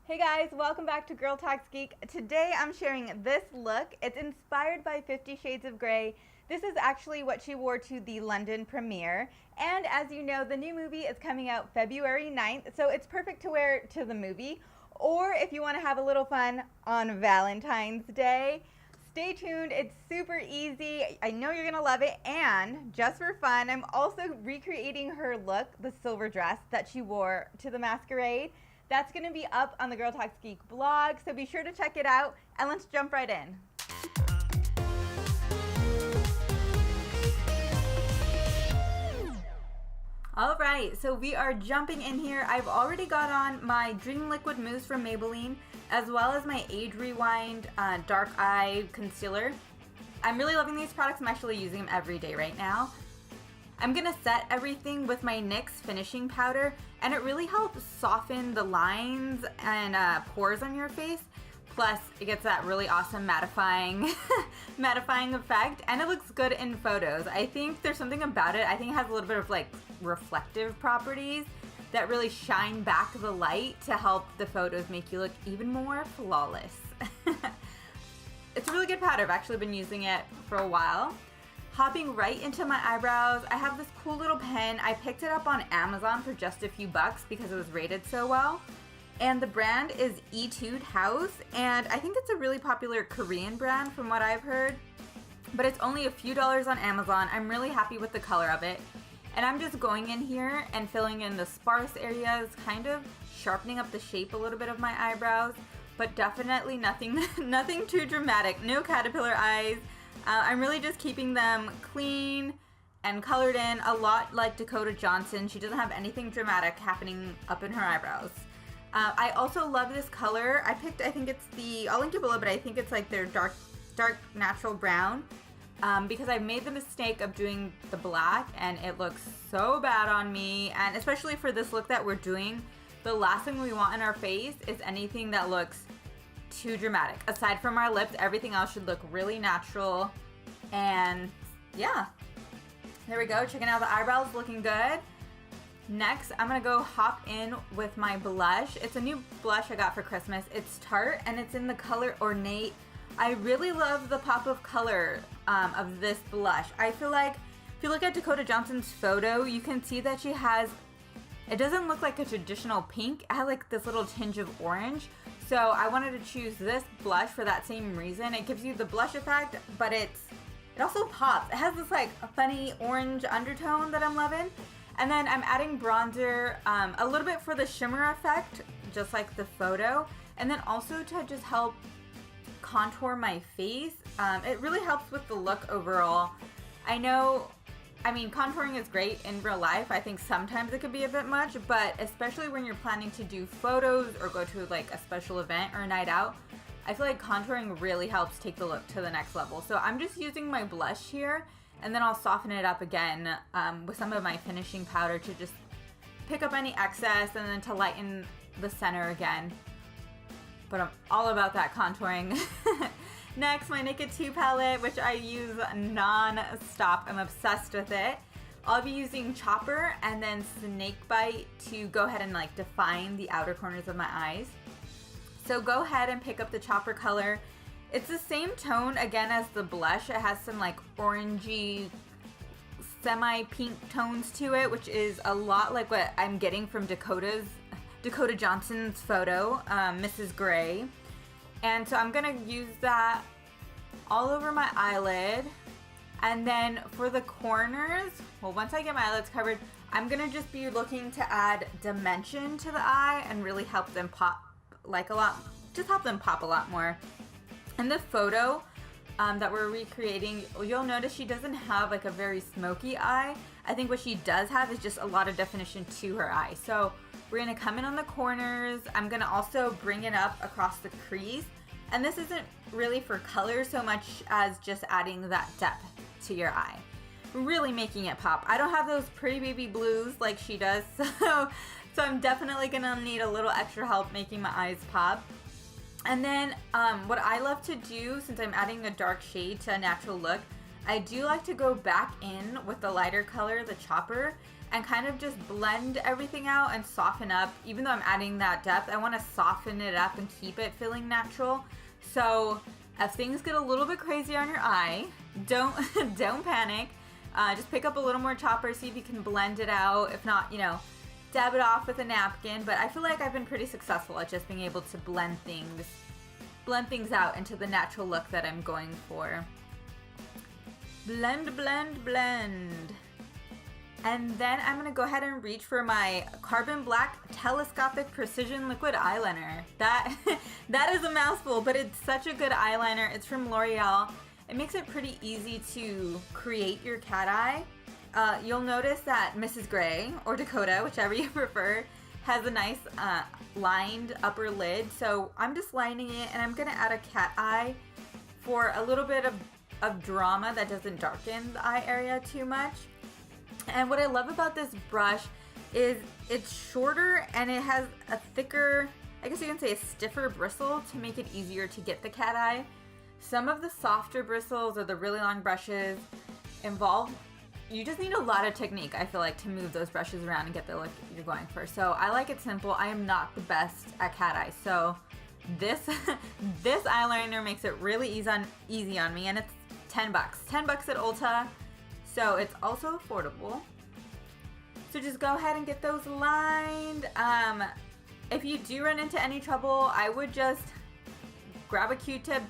Hey guys, welcome back to Girl Talks Geek. Today I'm sharing this look. It's inspired by 50 Shades of Grey. This is actually what she wore to the London premiere. And as you know, the new movie is coming out February 9th, so it's perfect to wear to the movie. Or if you want to have a little fun on Valentine's Day, stay tuned. It's super easy. I know you're going to love it. And just for fun, I'm also recreating her look, the silver dress that she wore to the masquerade. That's going to be up on the Girl Talks Geek blog, so be sure to check it out, and let's jump right in. Alright, so we are jumping in here. I've already got on my Dream Liquid Mousse from Maybelline, as well as my Age Rewind Dark Eye Concealer. I'm really loving these products. I'm actually using them every day right now. I'm going to set everything with my NYX finishing powder, and it really helps soften the lines and pores on your face. Plus, it gets that really awesome mattifying effect, and it looks good in photos. I think there's something about it. I think it has a little bit of like reflective properties that really shine back the light to help the photos make you look even more flawless. It's a really good powder. I've actually been using it for a while. Hopping right into my eyebrows, I have this cool little pen. I picked it up on Amazon for just a few bucks because it was rated so well. And the brand is Etude House, and I think it's a really popular Korean brand from what I've heard. But it's only a few dollars on Amazon. I'm really happy with the color of it. And I'm just going in here and filling in the sparse areas, kind of sharpening up the shape a little bit of my eyebrows, but definitely nothing too dramatic. No caterpillar eyes. I'm really just keeping them clean and colored in, a lot like Dakota Johnson. She doesn't have anything dramatic happening up in her eyebrows. I also love this color. I think it's I'll link it below, but I think it's like their dark natural brown, because I made the mistake of doing the black and it looks so bad on me. And especially for this look that we're doing, the last thing we want in our face is anything that looks too dramatic. Aside from our lips, everything else should look really natural. And yeah, there we go. Checking out the eyebrows, looking good. Next, I'm gonna go hop in with my blush. It's a new blush I got for Christmas. It's Tarte and it's in the color Ornate. I really love the pop of color of this blush. I feel like if you look at Dakota Johnson's photo, you can see that she has, it doesn't look like a traditional pink. It has like this little tinge of orange. So I wanted to choose this blush for that same reason. It gives you the blush effect, but it also pops. It has this like a funny orange undertone that I'm loving. And then I'm adding bronzer, a little bit for the shimmer effect, just like the photo. And then also to just help contour my face. It really helps with the look overall. I mean, contouring is great in real life. I think sometimes it could be a bit much, but especially when you're planning to do photos or go to like a special event or a night out, I feel like contouring really helps take the look to the next level. So I'm just using my blush here, and then I'll soften it up again with some of my finishing powder to just pick up any excess and then to lighten the center again. But I'm all about that contouring. Next, my Naked 2 palette, which I use non-stop. I'm obsessed with it. I'll be using Chopper and then Snakebite to go ahead and like define the outer corners of my eyes. So go ahead and pick up the Chopper color. It's the same tone again as the blush. It has some like orangey, semi-pink tones to it, which is a lot like what I'm getting from Dakota Johnson's photo, Mrs. Grey. And so I'm gonna use that all over my eyelid. And then for the corners, well, once I get my eyelids covered, I'm gonna just be looking to add dimension to the eye and really help them pop like a lot, just help them pop a lot more. In the photo that we're recreating, you'll notice she doesn't have like a very smoky eye. I think what she does have is just a lot of definition to her eye. So we're gonna come in on the corners. I'm gonna also bring it up across the crease. And this isn't really for color so much as just adding that depth to your eye. Really making it pop. I don't have those pretty baby blues like she does, so I'm definitely gonna need a little extra help making my eyes pop. And then what I love to do, since I'm adding a dark shade to a natural look, I do like to go back in with the lighter color, the Chopper, and kind of just blend everything out and soften up. Even though I'm adding that depth, I want to soften it up and keep it feeling natural. So if things get a little bit crazy on your eye, don't panic. Just pick up a little more chopper, see if you can blend it out. If not, you know, dab it off with a napkin. But I feel like I've been pretty successful at just being able to blend things out into the natural look that I'm going for. Blend, blend, blend. And then I'm gonna go ahead and reach for my Carbon Black Telescopic Precision Liquid Eyeliner. That is a mouthful, but it's such a good eyeliner. It's from L'Oreal. It makes it pretty easy to create your cat eye. You'll notice that Mrs. Gray, or Dakota, whichever you prefer, has a nice lined upper lid. So I'm just lining it, and I'm gonna add a cat eye for a little bit of drama that doesn't darken the eye area too much. And what I love about this brush is it's shorter and it has a thicker, I guess you can say a stiffer bristle to make it easier to get the cat eye. Some of the softer bristles or the really long brushes you just need a lot of technique, I feel like, to move those brushes around and get the look you're going for. So I like it simple. I am not the best at cat eye. So this eyeliner makes it really easy on me, and it's $10. $10 at Ulta. So it's also affordable. So just go ahead and get those lined. If you do run into any trouble, I would just grab a Q-tip,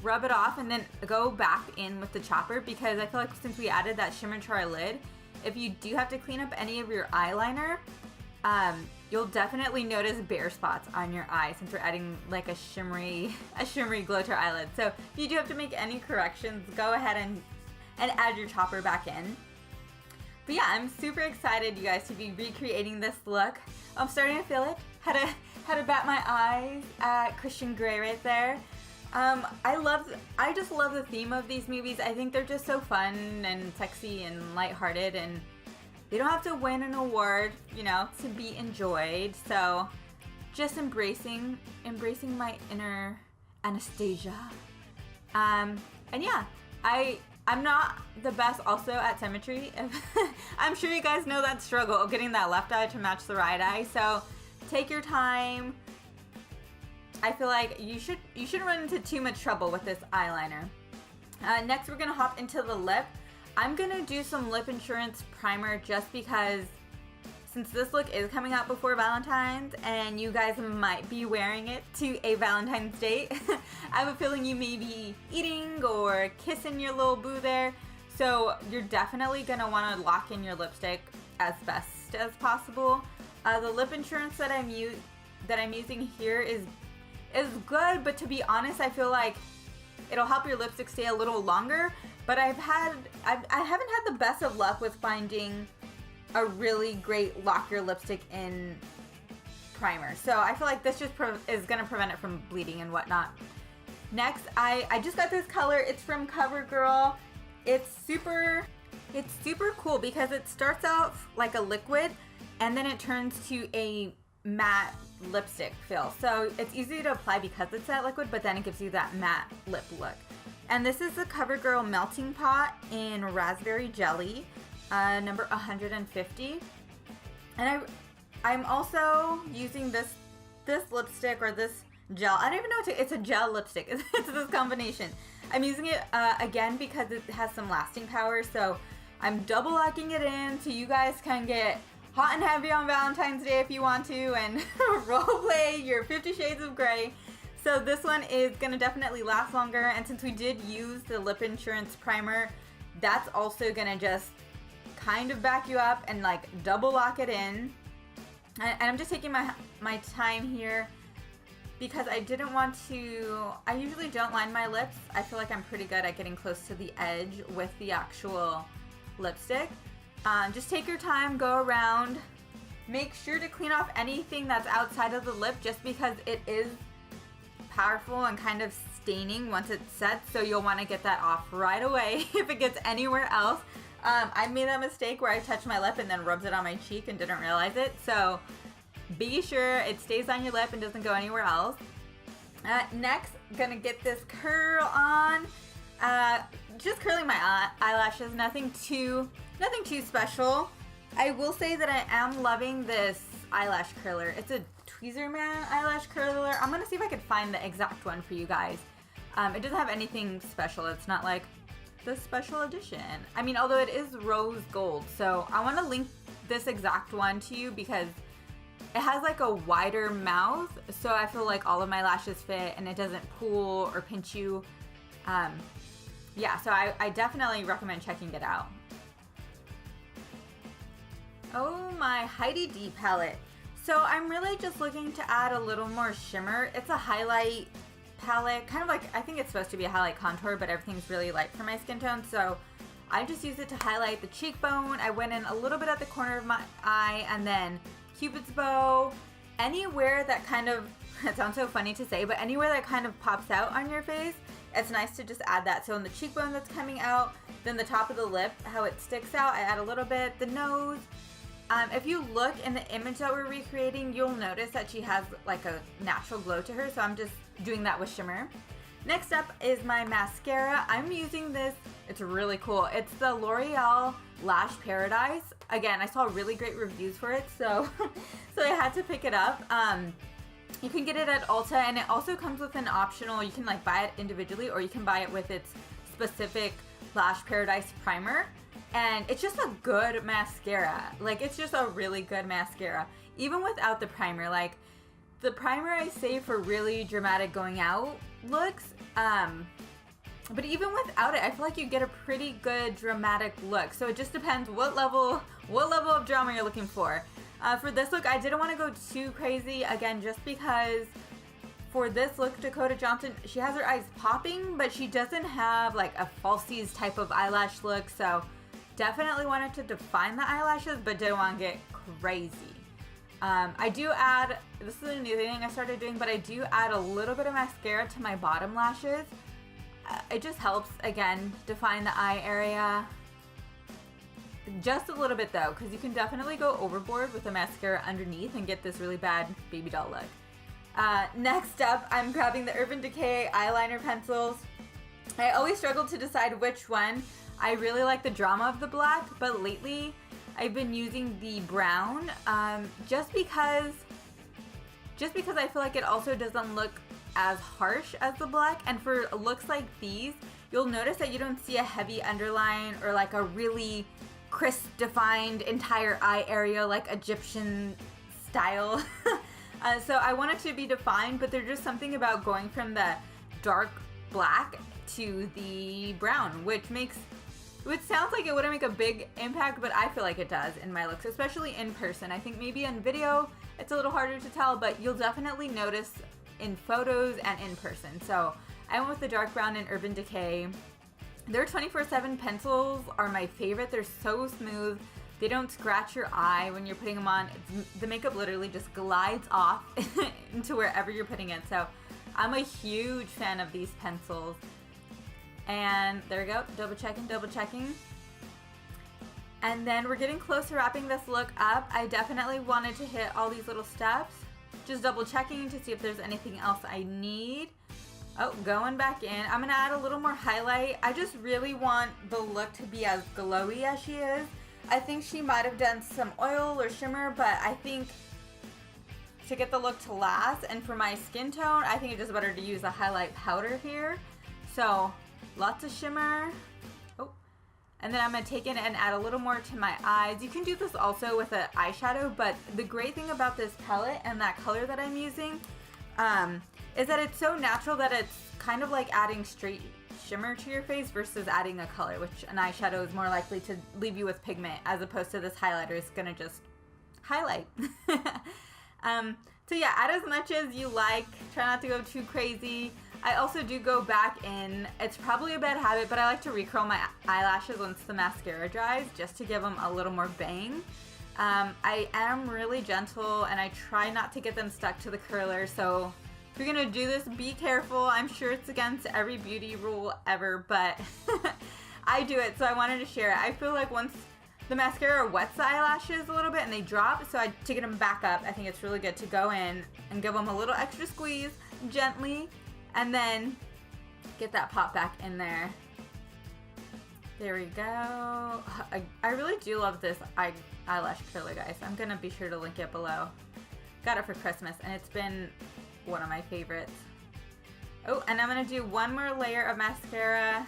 rub it off, and then go back in with the chopper, because I feel like since we added that shimmer to our lid, if you do have to clean up any of your eyeliner, you'll definitely notice bare spots on your eye since we're adding like a shimmery glow to our eyelid. So if you do have to make any corrections, go ahead and add your chopper back in. But yeah, I'm super excited, you guys, to be recreating this look. I'm starting to feel it. Had to bat my eyes at Christian Grey right there. I just love the theme of these movies. I think they're just so fun and sexy and lighthearted, and they don't have to win an award, you know, to be enjoyed. So just embracing my inner Anastasia. And yeah, I'm not the best also at symmetry. I'm sure you guys know that struggle of getting that left eye to match the right eye. So take your time. I feel like you shouldn't run into too much trouble with this eyeliner. Next, we're gonna hop into the lip. I'm gonna do some lip insurance primer just because since this look is coming out before Valentine's and you guys might be wearing it to a Valentine's date, I have a feeling you may be eating or kissing your little boo there. So you're definitely gonna wanna lock in your lipstick as best as possible. The lip insurance that I'm using here is good, but to be honest, I feel like it'll help your lipstick stay a little longer. But I haven't had the best of luck with finding a really great lock your lipstick in primer. So I feel like this just is gonna prevent it from bleeding and whatnot. Next, I just got this color. It's from CoverGirl. It's super cool because it starts out like a liquid and then it turns to a matte lipstick feel. So it's easy to apply because it's that liquid, but then it gives you that matte lip look. And this is the CoverGirl Melting Pot in Raspberry Jelly, number 150. And I'm also using this lipstick or this gel. I don't even know it's a gel lipstick. It's this combination. I'm using it again because it has some lasting power. So I'm double locking it in so you guys can get hot and heavy on Valentine's Day if you want to and role play your 50 Shades of Grey. So this one is going to definitely last longer, and since we did use the lip insurance primer, that's also going to just kind of back you up and like double lock it in. And I'm just taking my time here because I didn't want to, I usually don't line my lips. I feel like I'm pretty good at getting close to the edge with the actual lipstick. Just take your time, go around. Make sure to clean off anything that's outside of the lip just because it is powerful and kind of staining once it's set, so you'll want to get that off right away if it gets anywhere else. I made that mistake where I touched my lip and then rubbed it on my cheek and didn't realize it, so be sure it stays on your lip and doesn't go anywhere else. Next, gonna get this curl on. Just curling my eyelashes, nothing too special. I will say that I am loving this eyelash curler. It's a Tweezerman eyelash curler. I'm gonna see if I can find the exact one for you guys. It doesn't have anything special. It's not like the special edition. I mean, although it is rose gold. So I want to link this exact one to you because it has like a wider mouth. So I feel like all of my lashes fit and it doesn't pull or pinch you. Yeah, so I definitely recommend checking it out. Oh, my Heidi D palette. So I'm really just looking to add a little more shimmer. It's a highlight palette, kind of like, I think it's supposed to be a highlight contour, but everything's really light for my skin tone. So I just use it to highlight the cheekbone. I went in a little bit at the corner of my eye and then Cupid's bow. Anywhere that kind of, it sounds so funny to say, but anywhere that kind of pops out on your face, it's nice to just add that. So in the cheekbone that's coming out, then the top of the lip, how it sticks out, I add a little bit. The nose. If you look in the image that we're recreating, you'll notice that she has like a natural glow to her. So I'm just doing that with shimmer. Next up is my mascara. I'm using this. It's really cool. It's the L'Oreal Lash Paradise. Again, I saw really great reviews for it, so so I had to pick it up. You can get it at Ulta, and it also comes with an optional, you can like buy it individually or you can buy it with its specific Lash Paradise primer. And it's just a good mascara. Like, it's just a really good mascara. Even without the primer. Like, the primer I save for really dramatic going out looks. But even without it, I feel like you get a pretty good dramatic look. So it just depends what level of drama you're looking for. For this look, I didn't want to go too crazy. Again, just because for this look, Dakota Johnson, she has her eyes popping, but she doesn't have like a falsies type of eyelash look. So definitely wanted to define the eyelashes, but didn't want to get crazy. I do add, this is a new thing I started doing, but I do add a little bit of mascara to my bottom lashes. It just helps, again, define the eye area. Just a little bit though, because you can definitely go overboard with the mascara underneath and get this really bad baby doll look. Next up, I'm grabbing the Urban Decay eyeliner pencils. I always struggle to decide which one. I really like the drama of the black, but lately I've been using the brown just because I feel like it also doesn't look as harsh as the black. And for looks like these, you'll notice that you don't see a heavy underline or like a really crisp defined entire eye area like Egyptian style. So I want it to be defined, but there's just something about going from the dark black to the brown, which sounds like it wouldn't make a big impact, but I feel like it does in my looks, especially in person. I think maybe in video it's a little harder to tell, but you'll definitely notice in photos and in person. So I went with the dark brown in Urban Decay. Their 24/7 pencils are my favorite. They're so smooth. They don't scratch your eye when you're putting them on. The makeup literally just glides off into wherever you're putting it. So I'm a huge fan of these pencils. And there we go, double checking. And then we're getting close to wrapping this look up. I definitely wanted to hit all these little steps. Just double checking to see if there's anything else I need. Oh, going back in. I'm gonna add a little more highlight. I just really want the look to be as glowy as she is. I think she might have done some oil or shimmer, but I think to get the look to last and for my skin tone, I think it's just better to use a highlight powder here. So lots of shimmer. Oh, and then I'm gonna take in and add a little more to my eyes. You can do this also with an eyeshadow, but the great thing about this palette and that color that I'm using is that it's so natural that it's kind of like adding straight shimmer to your face versus adding a color, which an eyeshadow is more likely to leave you with pigment as opposed to this highlighter is gonna just highlight. So yeah, add as much as you like. Try not to go too crazy. I also do go back in, it's probably a bad habit, but I like to recurl my eyelashes once the mascara dries just to give them a little more bang. I am really gentle and I try not to get them stuck to the curler, so if you're gonna do this, be careful. I'm sure it's against every beauty rule ever, but I do it, so I wanted to share it. I feel like once the mascara wets the eyelashes a little bit and they drop, so to get them back up, I think it's really good to go in and give them a little extra squeeze gently and then get that pop back in there. There we go. I really do love this eyelash curler, guys. I'm gonna be sure to link it below. Got it for Christmas, and it's been one of my favorites. Oh, and I'm gonna do one more layer of mascara.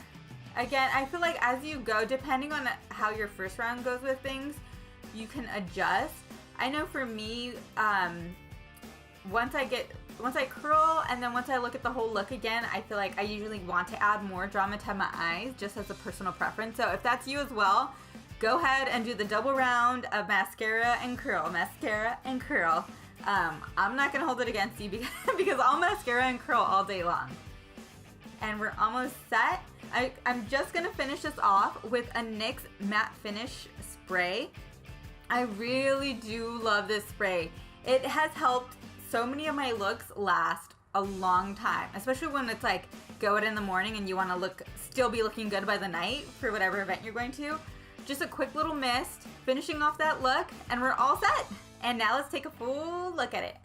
Again, I feel like as you go, depending on how your first round goes with things, you can adjust. I know for me, once I curl and then once I look at the whole look again, I feel like I usually want to add more drama to my eyes just as a personal preference. So if that's you as well, go ahead and do the double round of mascara and curl, mascara and curl. I'm not gonna hold it against you because I'll mascara and curl all day long. And we're almost set. I'm just gonna finish this off with a NYX matte finish spray. I really do love this spray. It has helped so many of my looks last a long time, especially when it's like go out in the morning and you want to still be looking good by the night for whatever event you're going to. Just a quick little mist, finishing off that look, and we're all set. And now let's take a full look at it.